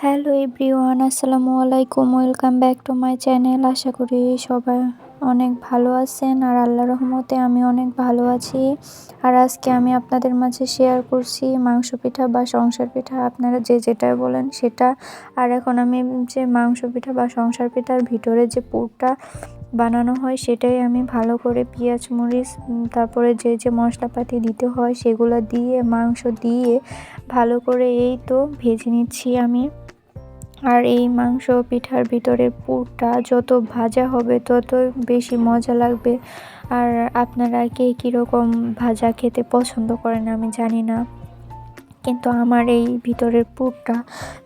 Hello everyone, আসসালামু আলাইকুম। Welcome back to my channel. আশা করি সবাই অনেক ভালো আছেন আর আল্লাহর রহমতে আমি অনেক ভালো আছি। আর আজকে আমি আপনাদের মাঝে শেয়ার করছি মাংস পিঠা বা সংসার পিঠা, আপনারা যে যেটা বলেন সেটা। আর এখন আমি যে মাংস পিঠা বা সংসার পিঠার ভিতরে যে পুরটা বানানো হয় সেটাই আমি ভালো করে পেঁয়াজ মরিচ তারপরে যে যে মশলাপাতি দিতে হয় সেগুলো দিয়ে মাংস দিয়ে ভালো করে এই তো ভেজে নিচ্ছি আমি। আর এই মাংস পিঠার ভিতরের পুরটা যত ভাজা হবে তত বেশি মজা লাগবে। আর আপনারা কে কীরকম ভাজা খেতে পছন্দ করেন আমি জানি না, কিন্তু আমার এই ভিতরের পুরটা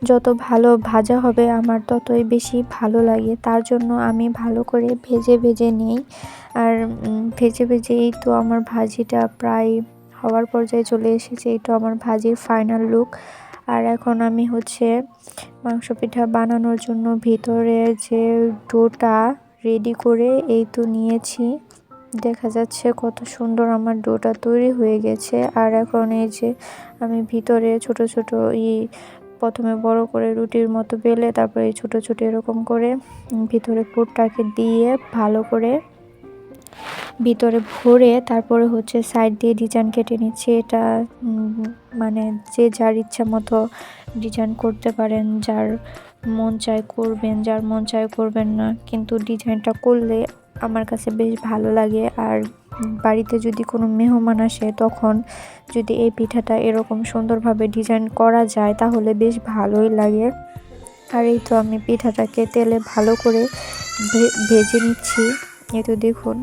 যত ভালো ভাজা হবে আমার ততই বেশি ভালো লাগে। তার জন্য আমি ভালো করে ভেজে ভেজে নিই। আর ভেজে ভেজে এই তো আমার ভাজিটা প্রায় হওয়ার পর্যায়ে চলে এসেছে। এই তো আমার ভাজির ফাইনাল লুক। আর এখন আমি মাংস পিঠা বানানোর জন্য ভিতরে যে ডোটা রেডি করে এই তো নিয়েছি। দেখা যাচ্ছে কত সুন্দর আমার ডোটা তৈরি হয়ে গেছে। আর এখন এই যে আমি ভিতরে ছোট ছোট প্রথমে বড় করে রুটির মতো বেলে তারপরে এই ছোট ছোট এরকম করে ভিতরে পুরটাকে দিয়ে ভালো করে ভিতরে ভরে তারপরে সাইড দিয়ে ডিজাইন কেটে নিচ্ছি। এটা মানে যে যার ইচ্ছা মতো ডিজাইন করতে পারেন, যার মন চায় করবেন, যার মন চায় করবেন না, কিন্তু ডিজাইনটা করলে আমার কাছে বেশ ভালো লাগে। আর বাড়িতে যদি কোনো মেহমান আসে তখন যদি এই পিঠাটা এরকম সুন্দরভাবে ডিজাইন করা যায় তাহলে বেশ ভালোই লাগে। আর এই তো আমি পিঠাটাকে তেলে ভালো করে ভেজে নিচ্ছি। এই তো দেখুন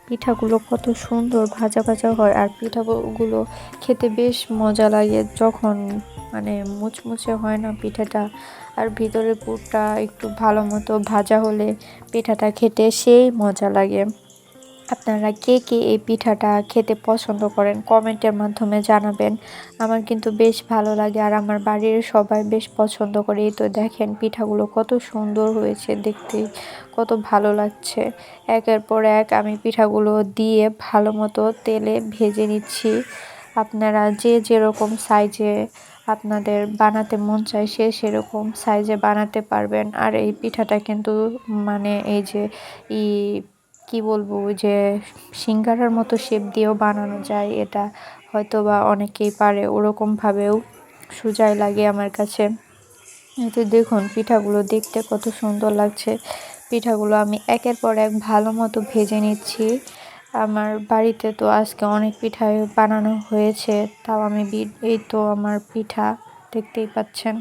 পিঠাগুলো কত সুন্দর ভাজা ভাজা হয়। আর পিঠাগুলো খেতে বেশ মজা লাগে যখন মুচমুচে হয় না পিঠাটা, আর ভিতরের পুরটা একটু ভালো মতো ভাজা হলে পিঠাটা খেতে সেই মজা লাগে। আপনারা কে কে এই পিঠাটা খেতে পছন্দ করেন কমেন্টের মাধ্যমে জানাবেন। আমার কিন্তু বেশ ভালো লাগে আর আমার বাড়ির সবাই বেশ পছন্দ করে। এই তো দেখেন পিঠাগুলো কত সুন্দর হয়েছে, দেখতে কত ভালো লাগছে। একের পর এক আমি পিঠাগুলো দিয়ে ভালো মতো তেলে ভেজে নিচ্ছি। আপনারা যে যেরকম সাইজে আপনাদের বানাতে মন চায় সে সেরকম সাইজে বানাতে পারবেন। আর এই পিঠাটা কিন্তু এই যে কি বলবো, যে সিঙ্গারার মতো শেপ দিয়েও বানানো যায়। এটা হয়তো বা অনেকেই পারে, ওরকমভাবেও সোজাই লাগে আমার কাছে। এতে দেখুন পিঠাগুলো দেখতে কত সুন্দর লাগছে। পিঠাগুলো আমি একের পর এক ভালো মতো ভেজে নিচ্ছি। আমার বাড়িতে তো আজকে অনেক পিঠাই বানানো হয়েছে, তাও আমি এই তো আমার পিঠা দেখতেই পাচ্ছেন।